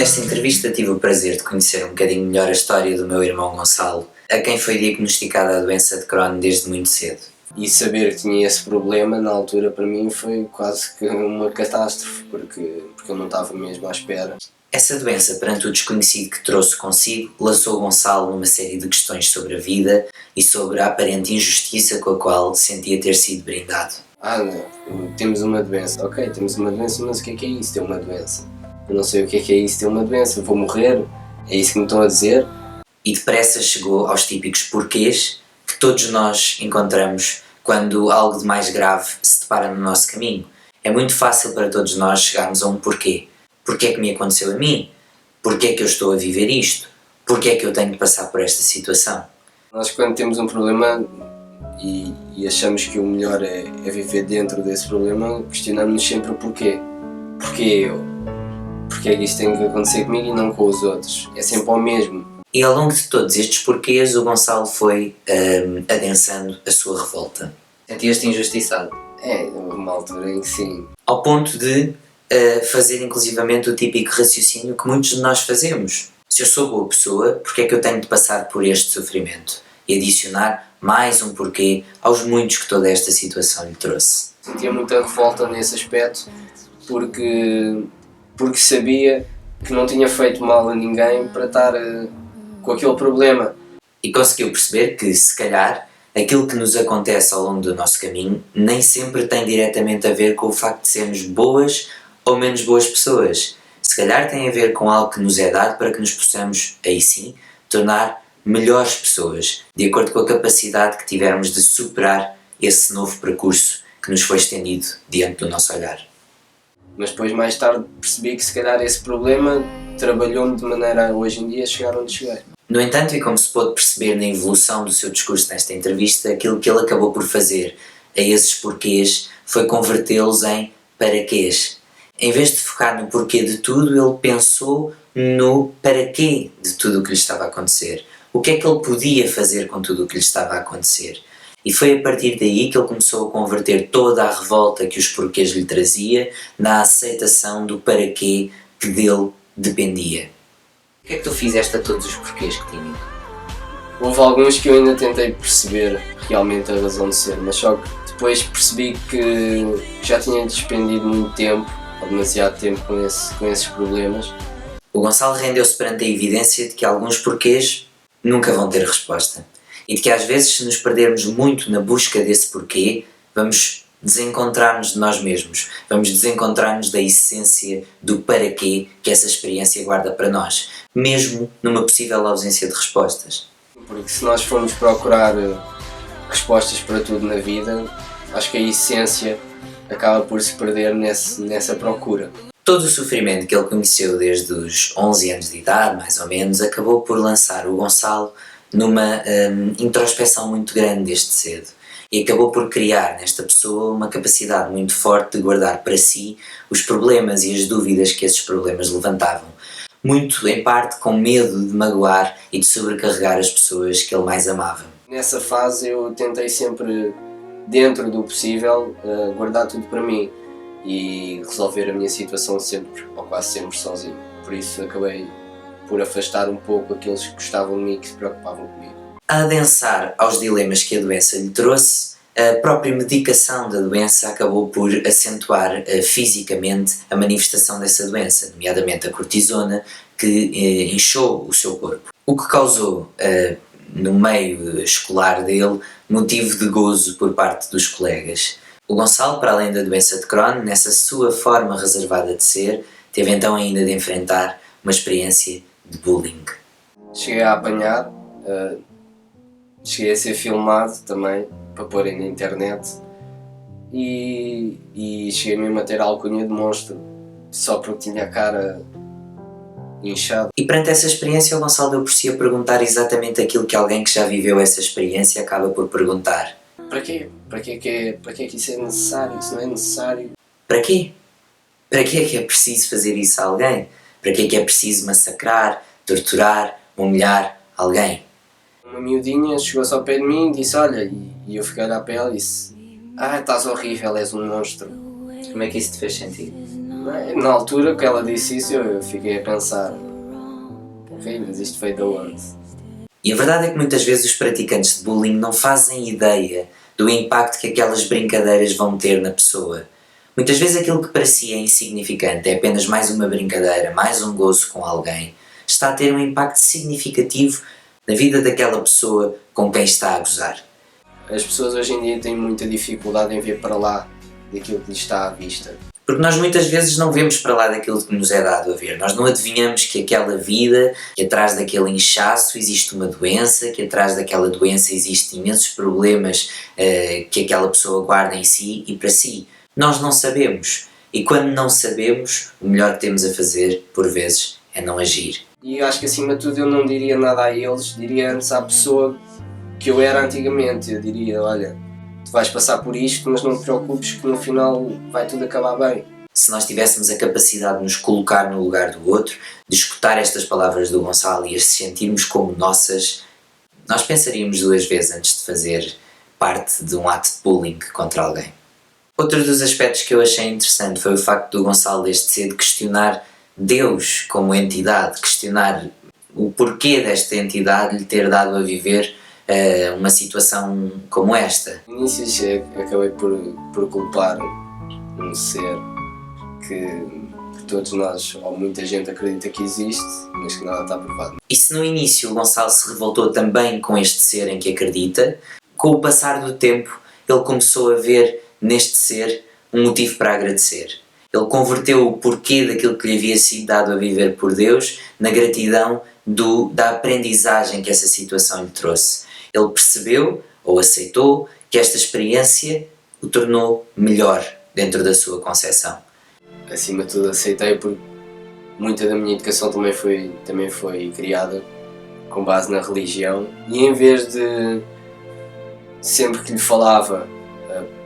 Nesta entrevista tive o prazer de conhecer um bocadinho melhor a história do meu irmão Gonçalo, a quem foi diagnosticada a doença de Crohn desde muito cedo. E saber que tinha esse problema na altura para mim foi quase que uma catástrofe, porque eu não estava mesmo à espera. Essa doença, perante o desconhecido que trouxe consigo, lançou Gonçalo numa série de questões sobre a vida e sobre a aparente injustiça com a qual sentia ter sido brindado. Não, temos uma doença. Ok, temos uma doença, mas o que é isso, ter uma doença? Eu não sei o que é isso, ter uma doença. Eu vou morrer? É isso que me estão a dizer? E depressa chegou aos típicos porquês que todos nós encontramos quando algo de mais grave se depara no nosso caminho. É muito fácil para todos nós chegarmos a um porquê. Porquê é que me aconteceu a mim? Porquê é que eu estou a viver isto? Porquê é que eu tenho de passar por esta situação? Nós, quando temos um problema e achamos que o melhor é viver dentro desse problema, questionamos-nos sempre o porquê. Porquê eu? Porquê é que isto tem que acontecer comigo e não com os outros? É sempre ao mesmo. E ao longo de todos estes porquês, o Gonçalo foi adensando a sua revolta. Sentias-te injustiçado? É, uma altura em que sim. Ao ponto de fazer inclusivamente o típico raciocínio que muitos de nós fazemos. Se eu sou boa pessoa, porquê é que eu tenho de passar por este sofrimento? E adicionar mais um porquê aos muitos que toda esta situação lhe trouxe. Sentia muita revolta nesse aspecto porque sabia que não tinha feito mal a ninguém para estar com aquele problema. E conseguiu perceber que, se calhar, aquilo que nos acontece ao longo do nosso caminho nem sempre tem diretamente a ver com o facto de sermos boas ou menos boas pessoas. Se calhar tem a ver com algo que nos é dado para que nos possamos, aí sim, tornar melhores pessoas, de acordo com a capacidade que tivermos de superar esse novo percurso que nos foi estendido diante do nosso olhar. Mas depois, mais tarde, percebi que se calhar esse problema trabalhou-me de maneira a hoje em dia chegar onde cheguei. No entanto, e como se pôde perceber na evolução do seu discurso nesta entrevista, aquilo que ele acabou por fazer a esses porquês foi convertê-los em paraquês. Em vez de focar no porquê de tudo, ele pensou no para quê de tudo o que lhe estava a acontecer. O que é que ele podia fazer com tudo o que lhe estava a acontecer? E foi a partir daí que ele começou a converter toda a revolta que os porquês lhe trazia na aceitação do para quê que dele dependia. O que é que tu fizeste a todos os porquês que tinha? Houve alguns que eu ainda tentei perceber realmente a razão de ser, mas só que depois percebi que já tinha despendido muito tempo, ou demasiado tempo com esses problemas. O Gonçalo rendeu-se perante a evidência de que alguns porquês nunca vão ter resposta. E de que às vezes, se nos perdermos muito na busca desse porquê, vamos desencontrar-nos de nós mesmos, vamos desencontrar-nos da essência do para quê que essa experiência guarda para nós, mesmo numa possível ausência de respostas. Porque se nós formos procurar respostas para tudo na vida, acho que a essência acaba por se perder nessa procura. Todo o sofrimento que ele conheceu desde os 11 anos de idade, mais ou menos, acabou por lançar o Gonçalo numa introspeção muito grande desde cedo. E acabou por criar nesta pessoa uma capacidade muito forte de guardar para si os problemas e as dúvidas que esses problemas levantavam. Muito, em parte, com medo de magoar e de sobrecarregar as pessoas que ele mais amava. Nessa fase eu tentei sempre, dentro do possível, guardar tudo para mim e resolver a minha situação sempre, ou quase sempre, sozinho. Por isso acabei por afastar um pouco aqueles que gostavam de mim e que se preocupavam comigo. A adensar aos dilemas que a doença lhe trouxe, a própria medicação da doença acabou por acentuar fisicamente a manifestação dessa doença, nomeadamente a cortisona, que inchou o seu corpo. O que causou, no meio escolar dele, motivo de gozo por parte dos colegas. O Gonçalo, para além da doença de Crohn, nessa sua forma reservada de ser, teve então ainda de enfrentar uma experiência de bullying. Cheguei a apanhar, cheguei a ser filmado também, para porem na internet, e cheguei mesmo a ter a alcunha de monstro, só porque tinha a cara inchada. E perante essa experiência, o Gonçalo deu por si a perguntar exatamente aquilo que alguém que já viveu essa experiência acaba por perguntar. Para quê? Para que isso é necessário? Isso não é necessário? Para quê? Para que é preciso fazer isso a alguém? Para que é preciso massacrar, torturar, humilhar alguém? Uma miudinha chegou-se ao pé de mim e disse, olha, e eu fiquei a olhar para ela e disse, estás horrível, és um monstro. Como é que isso te fez sentir? Na altura que ela disse isso, eu fiquei a pensar, ok, mas isto veio de onde? E a verdade é que muitas vezes os praticantes de bullying não fazem ideia do impacto que aquelas brincadeiras vão ter na pessoa. Muitas vezes aquilo que parecia insignificante, é apenas mais uma brincadeira, mais um gozo com alguém, está a ter um impacto significativo na vida daquela pessoa com quem está a gozar. As pessoas hoje em dia têm muita dificuldade em ver para lá daquilo que lhes está à vista. Porque nós muitas vezes não vemos para lá daquilo que nos é dado a ver. Nós não adivinhamos que aquela vida, que atrás daquele inchaço existe uma doença, que atrás daquela doença existem imensos problemas que aquela pessoa guarda em si e para si. Nós não sabemos. E quando não sabemos, o melhor que temos a fazer, por vezes, é não agir. E eu acho que acima de tudo eu não diria nada a eles, diria antes à pessoa que eu era antigamente. Eu diria, olha, tu vais passar por isto, mas não te preocupes que no final vai tudo acabar bem. Se nós tivéssemos a capacidade de nos colocar no lugar do outro, de escutar estas palavras do Gonçalo e as sentirmos como nossas, nós pensaríamos duas vezes antes de fazer parte de um ato de bullying contra alguém. Outro dos aspectos que eu achei interessante foi o facto do Gonçalo desde cedo questionar Deus como entidade, questionar o porquê desta entidade lhe ter dado a viver uma situação como esta. No início acabei por culpar um ser que todos nós, ou muita gente acredita que existe, mas que nada está provado. E se no início o Gonçalo se revoltou também com este ser em que acredita, com o passar do tempo ele começou a ver neste ser um motivo para agradecer. Ele converteu o porquê daquilo que lhe havia sido dado a viver por Deus na gratidão da aprendizagem que essa situação lhe trouxe. Ele percebeu ou aceitou que esta experiência o tornou melhor dentro da sua concepção. Acima de tudo aceitei porque muita da minha educação também foi criada com base na religião, e em vez de sempre que lhe falava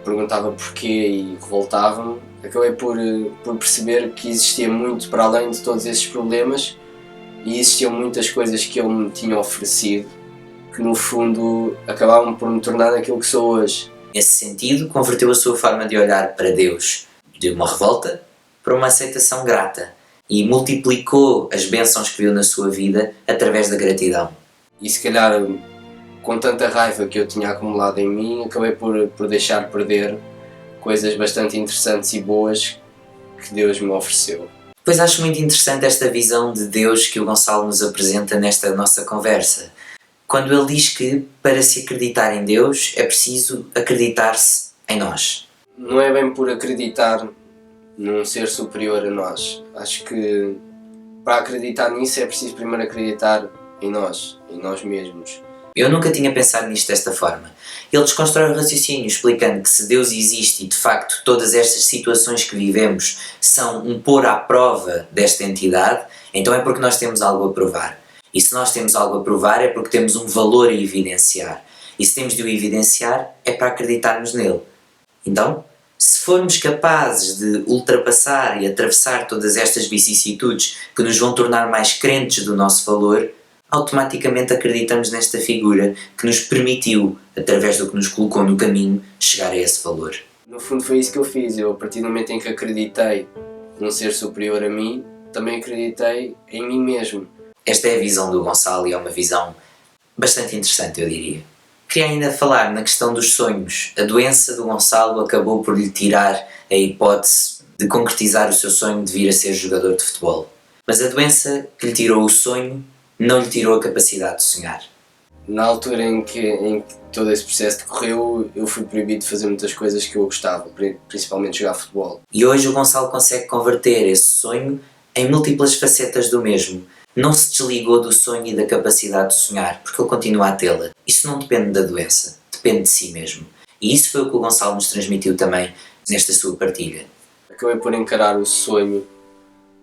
perguntava porquê e revoltava-me, acabei por perceber que existia muito para além de todos esses problemas e existiam muitas coisas que ele me tinha oferecido que no fundo acabavam por me tornar aquilo que sou hoje. Nesse sentido, converteu a sua forma de olhar para Deus de uma revolta para uma aceitação grata e multiplicou as bênçãos que viu na sua vida através da gratidão. E se calhar, com tanta raiva que eu tinha acumulado em mim, acabei por deixar perder coisas bastante interessantes e boas que Deus me ofereceu. Pois acho muito interessante esta visão de Deus que o Gonçalo nos apresenta nesta nossa conversa. Quando ele diz que, para se acreditar em Deus, é preciso acreditar-se em nós. Não é bem por acreditar num ser superior a nós. Acho que para acreditar nisso é preciso primeiro acreditar em nós mesmos. Eu nunca tinha pensado nisto desta forma. Ele desconstrói o raciocínio explicando que se Deus existe e de facto todas estas situações que vivemos são um pôr à prova desta entidade, então é porque nós temos algo a provar. E se nós temos algo a provar é porque temos um valor a evidenciar. E se temos de o evidenciar é para acreditarmos nele. Então, se formos capazes de ultrapassar e atravessar todas estas vicissitudes que nos vão tornar mais crentes do nosso valor, automaticamente acreditamos nesta figura que nos permitiu, através do que nos colocou no caminho, chegar a esse valor. No fundo foi isso que eu fiz. Eu, a partir do momento em que acreditei num ser superior a mim, também acreditei em mim mesmo. Esta é a visão do Gonçalo e é uma visão bastante interessante, eu diria. Queria ainda falar na questão dos sonhos. A doença do Gonçalo acabou por lhe tirar a hipótese de concretizar o seu sonho de vir a ser jogador de futebol. Mas a doença que lhe tirou o sonho não lhe tirou a capacidade de sonhar. Na altura em que todo esse processo decorreu, eu fui proibido de fazer muitas coisas que eu gostava, principalmente jogar futebol. E hoje o Gonçalo consegue converter esse sonho em múltiplas facetas do mesmo. Não se desligou do sonho e da capacidade de sonhar, porque ele continua a tê-la. Isso não depende da doença, depende de si mesmo. E isso foi o que o Gonçalo nos transmitiu também nesta sua partilha. Acabei por encarar o sonho,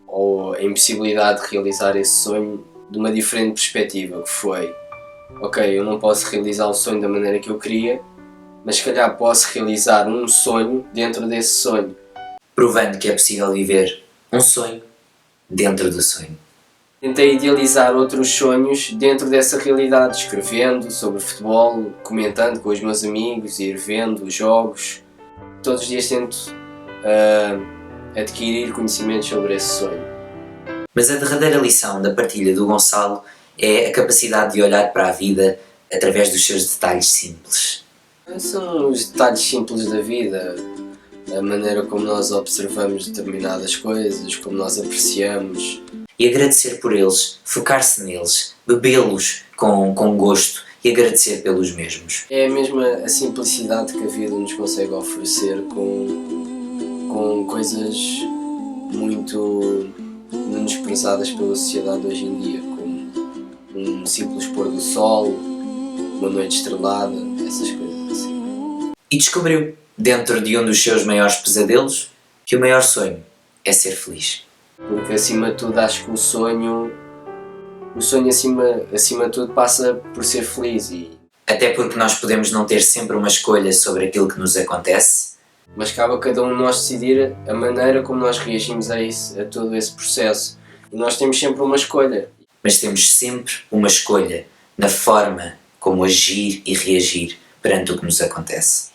ou a impossibilidade de realizar esse sonho, de uma diferente perspectiva, que foi: ok, eu não posso realizar o sonho da maneira que eu queria, mas se calhar posso realizar um sonho dentro desse sonho. Provando que é possível viver um sonho dentro do sonho. Tentei idealizar outros sonhos dentro dessa realidade, escrevendo sobre futebol, comentando com os meus amigos, ir vendo os jogos. Todos os dias tento adquirir conhecimentos sobre esse sonho. Mas a derradeira lição da partilha do Gonçalo é a capacidade de olhar para a vida através dos seus detalhes simples. São os detalhes simples da vida, a maneira como nós observamos determinadas coisas, como nós apreciamos. E agradecer por eles, focar-se neles, bebê-los com gosto e agradecer pelos mesmos. É a mesma a simplicidade que a vida nos consegue oferecer com coisas muito menosprezadas pela sociedade hoje em dia, como um simples pôr do sol, uma noite estrelada, essas coisas assim. E descobriu, dentro de um dos seus maiores pesadelos, que o maior sonho é ser feliz. Porque acima de tudo acho que o sonho acima de tudo passa por ser feliz, Até porque nós podemos não ter sempre uma escolha sobre aquilo que nos acontece, mas cabe a cada um de nós decidir a maneira como nós reagimos a todo esse processo. E nós temos sempre uma escolha. mas temos sempre uma escolha na forma como agir e reagir perante o que nos acontece.